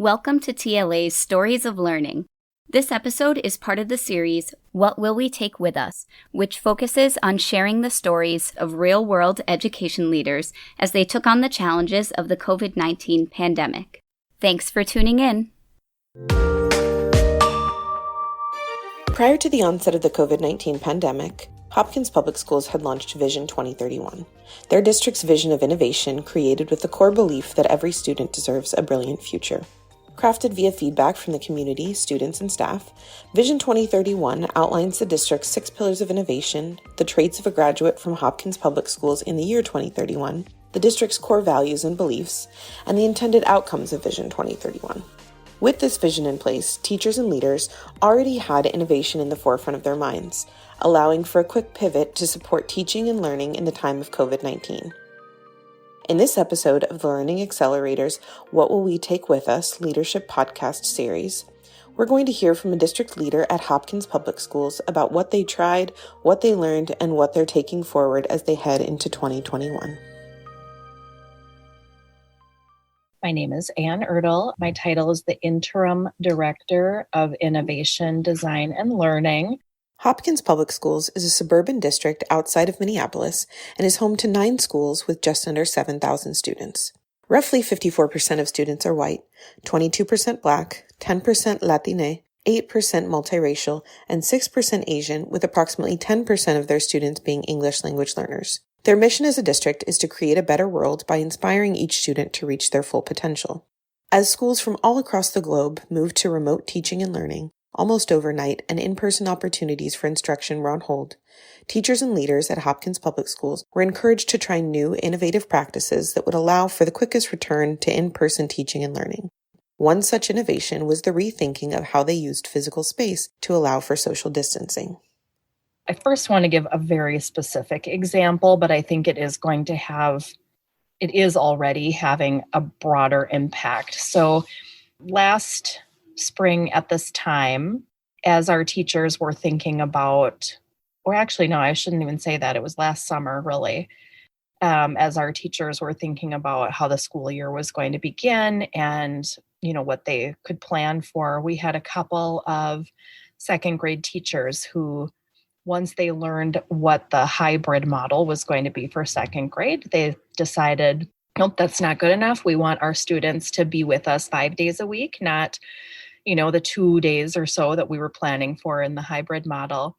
Welcome to TLA's Stories of Learning. This episode is part of the series, What Will We Take With Us?, which focuses on sharing the stories of real-world education leaders as they took on the challenges of the COVID-19 pandemic. Thanks for tuning in. Prior to the onset of the COVID-19 pandemic, Hopkins Public Schools had launched Vision 2031, their district's vision of innovation created with the core belief that every student deserves a brilliant future. Crafted via feedback from the community, students, and staff, Vision 2031 outlines the district's 6 pillars of innovation, the traits of a graduate from Hopkins Public Schools in the year 2031, the district's core values and beliefs, and the intended outcomes of Vision 2031. With this vision in place, teachers and leaders already had innovation in the forefront of their minds, allowing for a quick pivot to support teaching and learning in the time of COVID-19. In this episode of the Learning Accelerators What Will We Take With Us Leadership Podcast series, we're going to hear from a district leader at Hopkins Public Schools about what they tried, what they learned, and what they're taking forward as they head into 2021. My name is Ertl. My title is the Interim Director of Innovation, Design, and Learning. Hopkins Public Schools is a suburban district outside of Minneapolis and is home to 9 schools with just under 7,000 students. Roughly 54% of students are white, 22% Black, 10% Latine, 8% multiracial, and 6% Asian, with approximately 10% of their students being English language learners. Their mission as a district is to create a better world by inspiring each student to reach their full potential. As schools from all across the globe moved to remote teaching and learning, almost overnight, and in-person opportunities for instruction were on hold, teachers and leaders at Hopkins Public Schools were encouraged to try new, innovative practices that would allow for the quickest return to in-person teaching and learning. One such innovation was the rethinking of how they used physical space to allow for social distancing. I first want to give a very specific example, but I think it is already having a broader impact. So last spring at this time, as our teachers were thinking about, I shouldn't even say that. It was last summer, really, as our teachers were thinking about how the school year was going to begin and, what they could plan for. We had a couple of second grade teachers who, once they learned what the hybrid model was going to be for second grade, they decided, nope, that's not good enough. We want our students to be with us 5 days a week, not the 2 days or so that we were planning for in the hybrid model.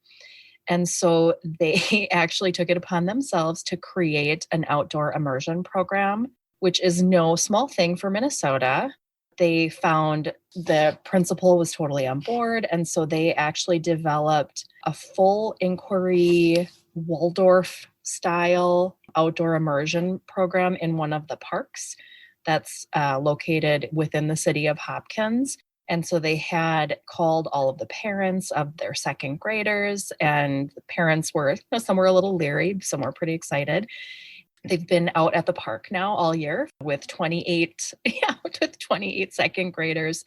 And so they actually took it upon themselves to create an outdoor immersion program, which is no small thing for Minnesota. They found the principal was totally on board. And so they actually developed a full inquiry Waldorf style outdoor immersion program in one of the parks that's located within the city of Hopkins. And so they had called all of the parents of their second graders, and the parents were, some were a little leery, some were pretty excited. They've been out at the park now all year with 28 second graders.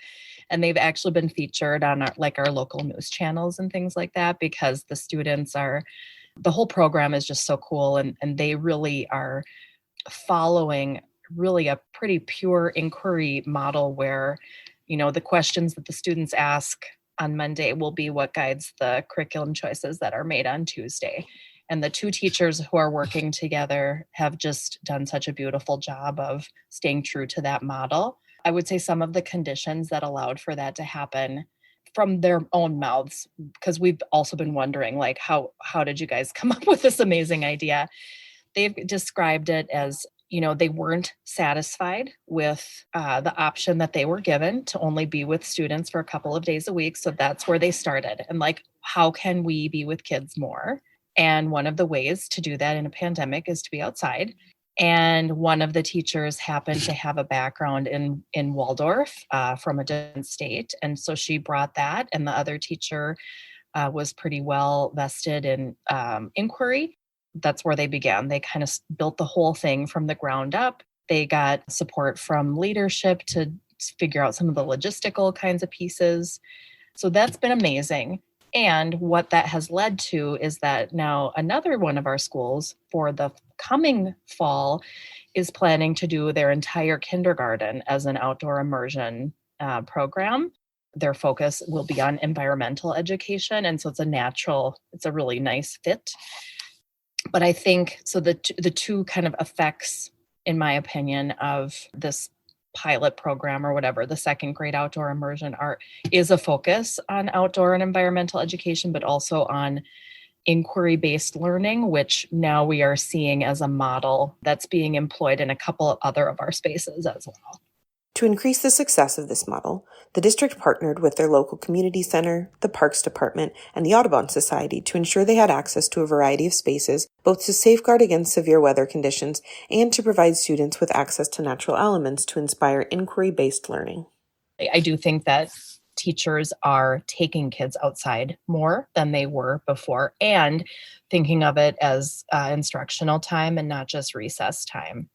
And they've actually been featured on our local news channels and things like that, because the students the whole program is just so cool. And they really are following really a pretty pure inquiry model where, the questions that the students ask on Monday will be what guides the curriculum choices that are made on Tuesday. And the 2 teachers who are working together have just done such a beautiful job of staying true to that model. I would say some of the conditions that allowed for that to happen from their own mouths, because we've also been wondering, how did you guys come up with this amazing idea? They've described it as, they weren't satisfied with the option that they were given to only be with students for a couple of days a week. So that's where they started. And how can we be with kids more? And one of the ways to do that in a pandemic is to be outside. And one of the teachers happened to have a background in Waldorf from a different state. And so she brought that. And the other teacher was pretty well vested in inquiry. That's where they began. They kind of built the whole thing from the ground up. They got support from leadership to figure out some of the logistical kinds of pieces. So that's been amazing. And what that has led to is that now another one of our schools for the coming fall is planning to do their entire kindergarten as an outdoor immersion program. Their focus will be on environmental education. And so it's a really nice fit. But I think, so the two kind of effects, in my opinion, of this pilot program or whatever, the second grade outdoor immersion art, is a focus on outdoor and environmental education, but also on inquiry-based learning, which now we are seeing as a model that's being employed in a couple of other of our spaces as well. To increase the success of this model, the district partnered with their local community center, the Parks Department, and the Audubon Society to ensure they had access to a variety of spaces, both to safeguard against severe weather conditions and to provide students with access to natural elements to inspire inquiry-based learning. I do think that teachers are taking kids outside more than they were before and thinking of it as instructional time and not just recess time.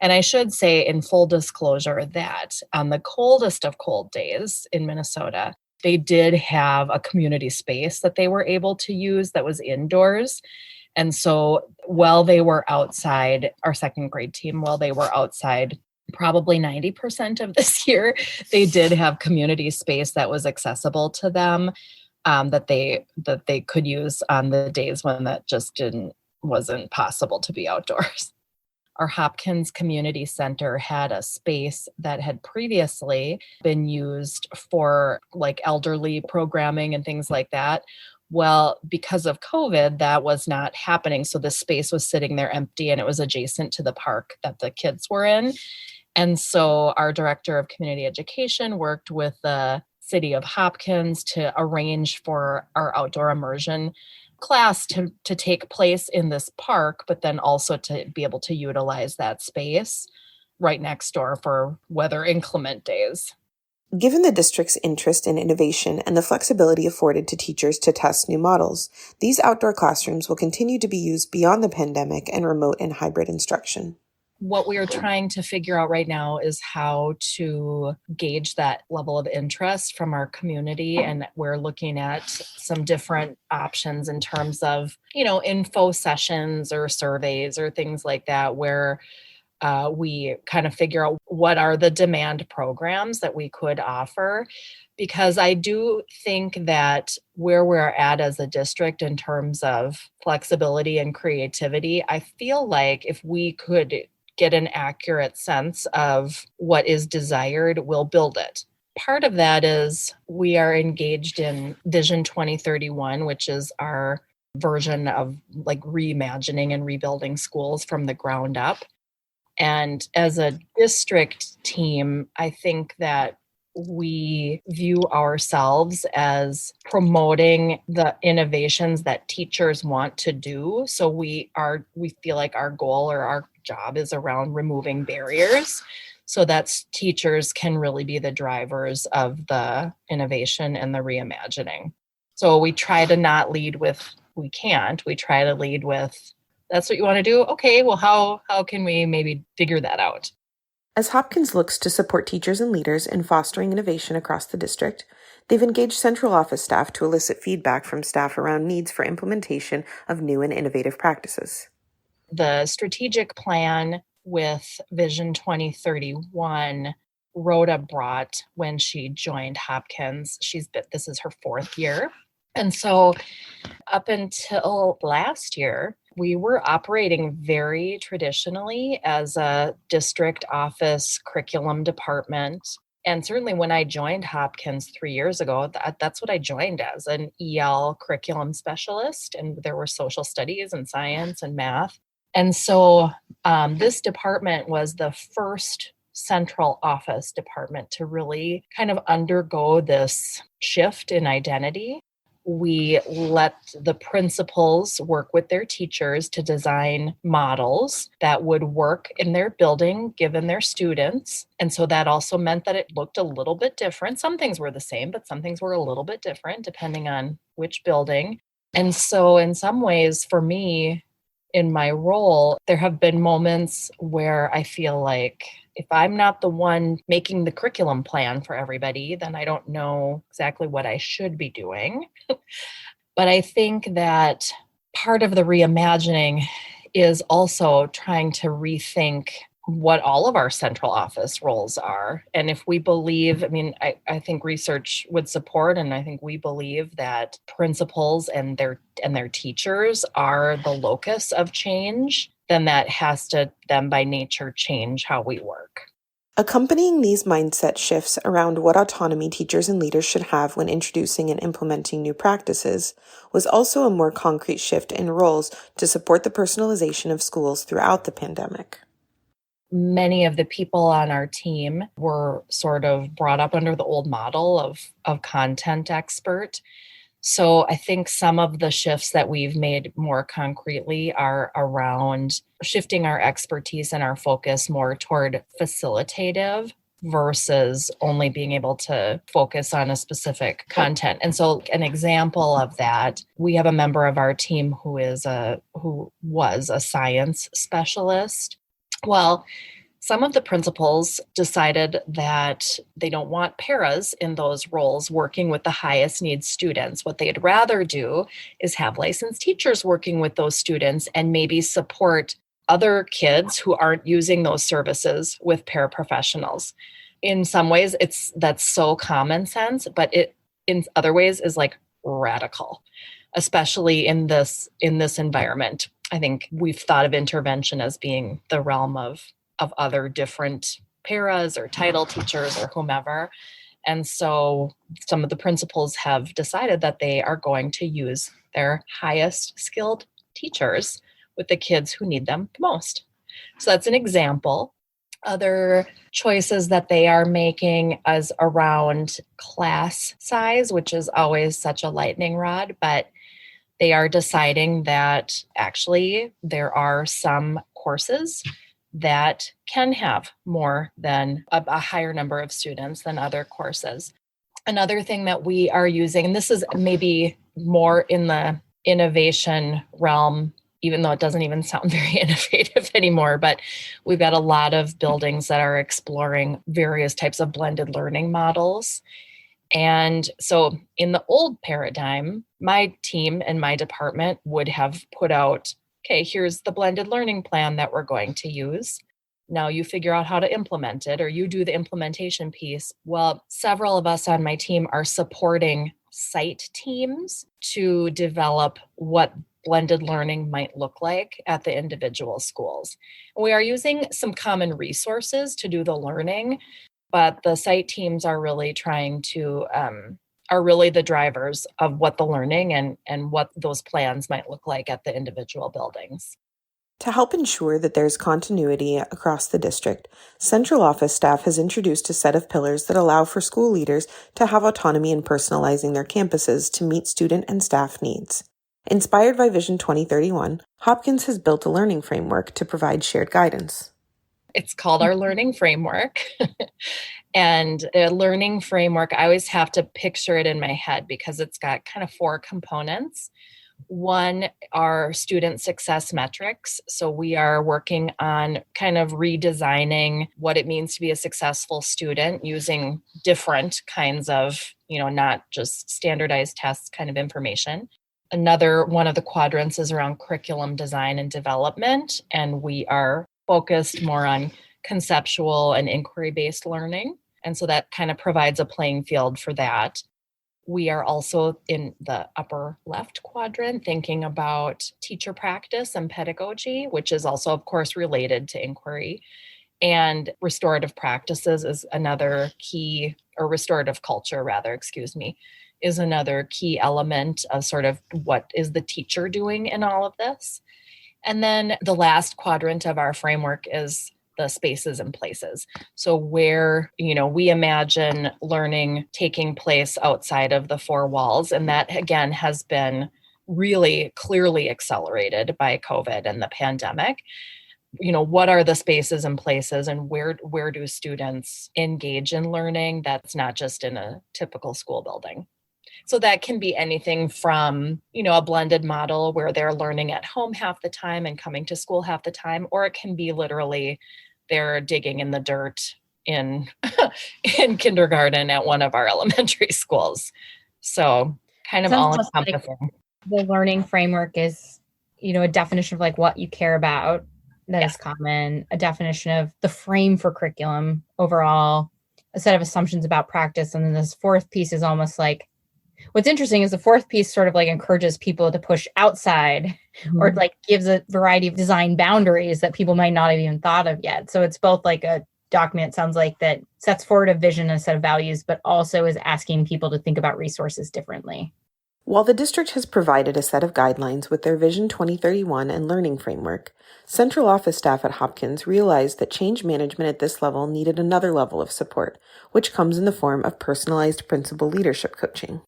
And I should say, in full disclosure, that on the coldest of cold days in Minnesota, they did have a community space that they were able to use that was indoors. And so while they were outside, our second grade team, while they were outside probably 90% of this year, they did have community space that was accessible to them, that they could use on the days when that just wasn't possible to be outdoors. Our Hopkins Community Center had a space that had previously been used for like elderly programming and things like that. Well, because of COVID, that was not happening. So the space was sitting there empty and it was adjacent to the park that the kids were in. And so our director of community education worked with the city of Hopkins to arrange for our outdoor immersion class to take place in this park, but then also to be able to utilize that space right next door for weather inclement days. Given the district's interest in innovation and the flexibility afforded to teachers to test new models, these outdoor classrooms will continue to be used beyond the pandemic and remote and hybrid instruction. What we are trying to figure out right now is how to gauge that level of interest from our community. And we're looking at some different options in terms of, info sessions or surveys or things like that, where we kind of figure out what are the demand programs that we could offer. Because I do think that where we're at as a district in terms of flexibility and creativity, I feel like if we could get an accurate sense of what is desired, we'll build it. Part of that is we are engaged in Vision 2031, which is our version of like reimagining and rebuilding schools from the ground up. And as a district team, I think that we view ourselves as promoting the innovations that teachers want to do. So we feel like our goal or our job is around removing barriers so that teachers can really be the drivers of the innovation and the reimagining. So we try to not lead with, we can't. We try to lead with, that's what you want to do? Okay, well, how can we maybe figure that out? As Hopkins looks to support teachers and leaders in fostering innovation across the district, they've engaged central office staff to elicit feedback from staff around needs for implementation of new and innovative practices. The strategic plan with Vision 2031, Rhoda brought when she joined Hopkins. This is her 4th year. And so up until last year, we were operating very traditionally as a district office curriculum department. And certainly when I joined Hopkins 3 years ago, that's what I joined as, an EL curriculum specialist. And there were social studies and science and math. And so this department was the first central office department to really kind of undergo this shift in identity. We let the principals work with their teachers to design models that would work in their building, given their students. And so that also meant that it looked a little bit different. Some things were the same, but some things were a little bit different depending on which building. And so in some ways, for me, in my role, there have been moments where I feel like if I'm not the one making the curriculum plan for everybody, then I don't know exactly what I should be doing. But I think that part of the reimagining is also trying to rethink what all of our central office roles are. And if we believe, I think research would support, and I think we believe that principals and their teachers are the locus of change, then that has to then by nature change how we work. Accompanying these mindset shifts around what autonomy teachers and leaders should have when introducing and implementing new practices was also a more concrete shift in roles to support the personalization of schools throughout the pandemic. Many of the people on our team were sort of brought up under the old model of content expert. So I think some of the shifts that we've made more concretely are around shifting our expertise and our focus more toward facilitative versus only being able to focus on a specific content. And so an example of that, we have a member of our team who was a science specialist. Well, some of the principals decided that they don't want paras in those roles working with the highest needs students. What they'd rather do is have licensed teachers working with those students and maybe support other kids who aren't using those services with paraprofessionals. In some ways, that's so common sense, but it in other ways is like radical, especially in this environment. I think we've thought of intervention as being the realm of other different paras or title teachers or whomever. And so some of the principals have decided that they are going to use their highest skilled teachers with the kids who need them the most. So that's an example. Other choices that they are making is around class size, which is always such a lightning rod, but they are deciding that actually there are some courses that can have more than a higher number of students than other courses. Another thing that we are using, and this is maybe more in the innovation realm, even though it doesn't even sound very innovative anymore, but we've got a lot of buildings that are exploring various types of blended learning models. And so in the old paradigm, my team and my department would have put out, okay, here's the blended learning plan that we're going to use. Now you figure out how to implement it, or you do the implementation piece. Well, several of us on my team are supporting site teams to develop what blended learning might look like at the individual schools. We are using some common resources to do the learning, but the site teams are really trying to are really the drivers of what the learning and what those plans might look like at the individual buildings. To help ensure that there's continuity across the district, central office staff has introduced a set of pillars that allow for school leaders to have autonomy in personalizing their campuses to meet student and staff needs. Inspired by Vision 2031, Hopkins has built a learning framework to provide shared guidance. It's called our learning framework. And a learning framework, I always have to picture it in my head because it's got kind of 4 components. One are student success metrics. So we are working on kind of redesigning what it means to be a successful student using different kinds of, not just standardized tests kind of information. Another one of the quadrants is around curriculum design and development, and we are focused more on conceptual and inquiry-based learning. And so that kind of provides a playing field for that. We are also in the upper left quadrant thinking about teacher practice and pedagogy, which is also, of course, related to inquiry. And restorative practices is another key, or restorative culture, rather, is another key element of sort of what is the teacher doing in all of this. And then the last quadrant of our framework is the spaces and places. So where, we imagine learning taking place outside of the 4 walls. And that, again, has been really clearly accelerated by COVID and the pandemic. What are the spaces and places, and where do students engage in learning that's not just in a typical school building? So that can be anything from, a blended model where they're learning at home half the time and coming to school half the time, or it can be literally they're digging in the dirt in in kindergarten at one of our elementary schools. So kind of all encompassing. Like the learning framework is, a definition of like what you care about. that is common, a definition of the frame for curriculum overall, a set of assumptions about practice. And then this fourth piece is almost like, what's interesting is the fourth piece sort of like encourages people to push outside or like gives a variety of design boundaries that people might not have even thought of yet. So it's both like a document, sounds like, that sets forward a vision and a set of values, but also is asking people to think about resources differently. While the district has provided a set of guidelines with their Vision 2031 and learning framework, central office staff at Hopkins realized that change management at this level needed another level of support, which comes in the form of personalized principal leadership coaching.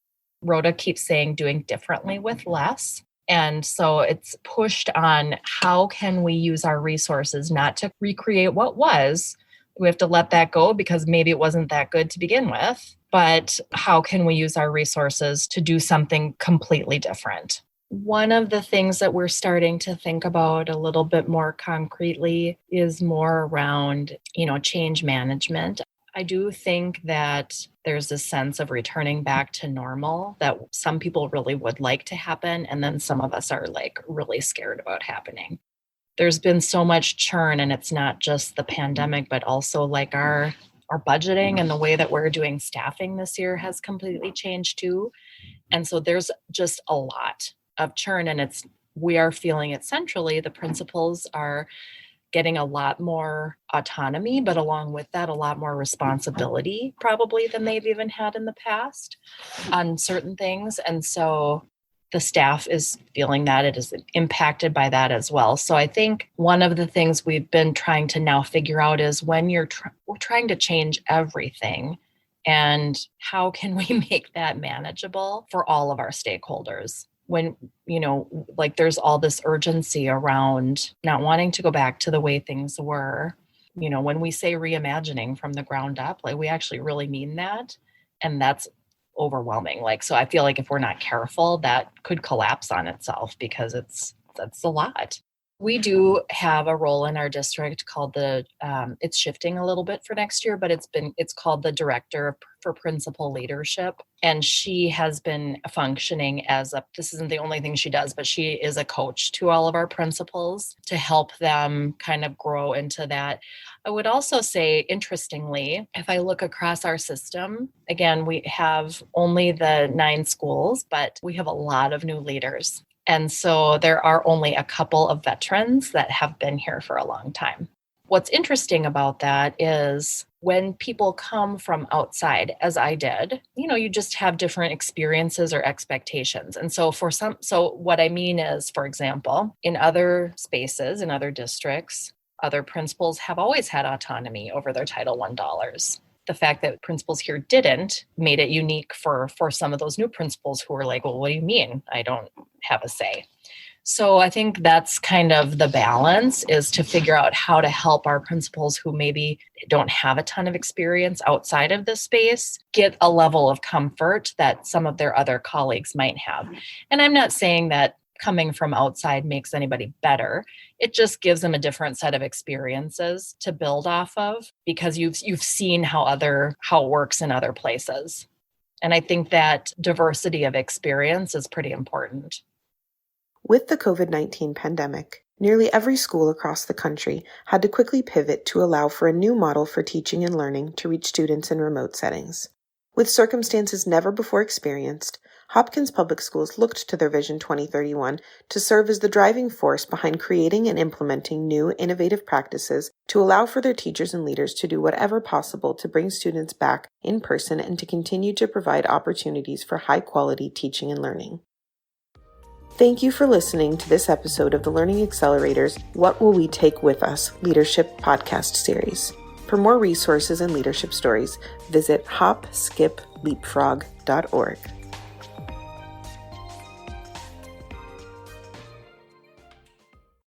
Rhoda keeps saying doing differently with less. And so it's pushed on how can we use our resources not to recreate what was. We have to let that go because maybe it wasn't that good to begin with. But how can we use our resources to do something completely different? One of the things that we're starting to think about a little bit more concretely is more around, change management. I do think that there's a sense of returning back to normal that some people really would like to happen. And then some of us are like really scared about happening. There's been so much churn, and it's not just the pandemic, but also like our budgeting and the way that we're doing staffing this year has completely changed too. And so there's just a lot of churn, and we are feeling it centrally. The principals are getting a lot more autonomy, but along with that, a lot more responsibility probably than they've even had in the past on certain things. And so the staff is feeling that it is impacted by that as well. So I think one of the things we've been trying to now figure out is when we're trying to change everything, and how can we make that manageable for all of our stakeholders? When, there's all this urgency around not wanting to go back to the way things were. When we say reimagining from the ground up, like we actually really mean that. And that's overwhelming. So I feel like if we're not careful, that could collapse on itself because that's a lot. We do have a role in our district called it's shifting a little bit for next year, but it's called the Director for Principal Leadership. And she has been functioning this isn't the only thing she does, but she is a coach to all of our principals to help them kind of grow into that. I would also say, interestingly, if I look across our system, again, we have only the 9 schools, but we have a lot of new leaders. And so there are only a couple of veterans that have been here for a long time. What's interesting about that is when people come from outside, as I did, you just have different experiences or expectations. And so what I mean is, for example, in other spaces, in other districts, other principals have always had autonomy over their Title I dollars. The fact that principals here didn't made it unique for some of those new principals who were like, well, what do you mean I don't have a say? So I think that's kind of the balance, is to figure out how to help our principals who maybe don't have a ton of experience outside of this space get a level of comfort that some of their other colleagues might have. And I'm not saying that coming from outside makes anybody better. It just gives them a different set of experiences to build off of, because you've seen how it works in other places. And I think that diversity of experience is pretty important. With the COVID-19 pandemic, nearly every school across the country had to quickly pivot to allow for a new model for teaching and learning to reach students in remote settings. With circumstances never before experienced, Hopkins Public Schools looked to their Vision 2031 to serve as the driving force behind creating and implementing new, innovative practices to allow for their teachers and leaders to do whatever possible to bring students back in person and to continue to provide opportunities for high-quality teaching and learning. Thank you for listening to this episode of the Learning Accelerator's What Will We Take With Us Leadership podcast series. For more resources and leadership stories, visit hopskipleapfrog.org.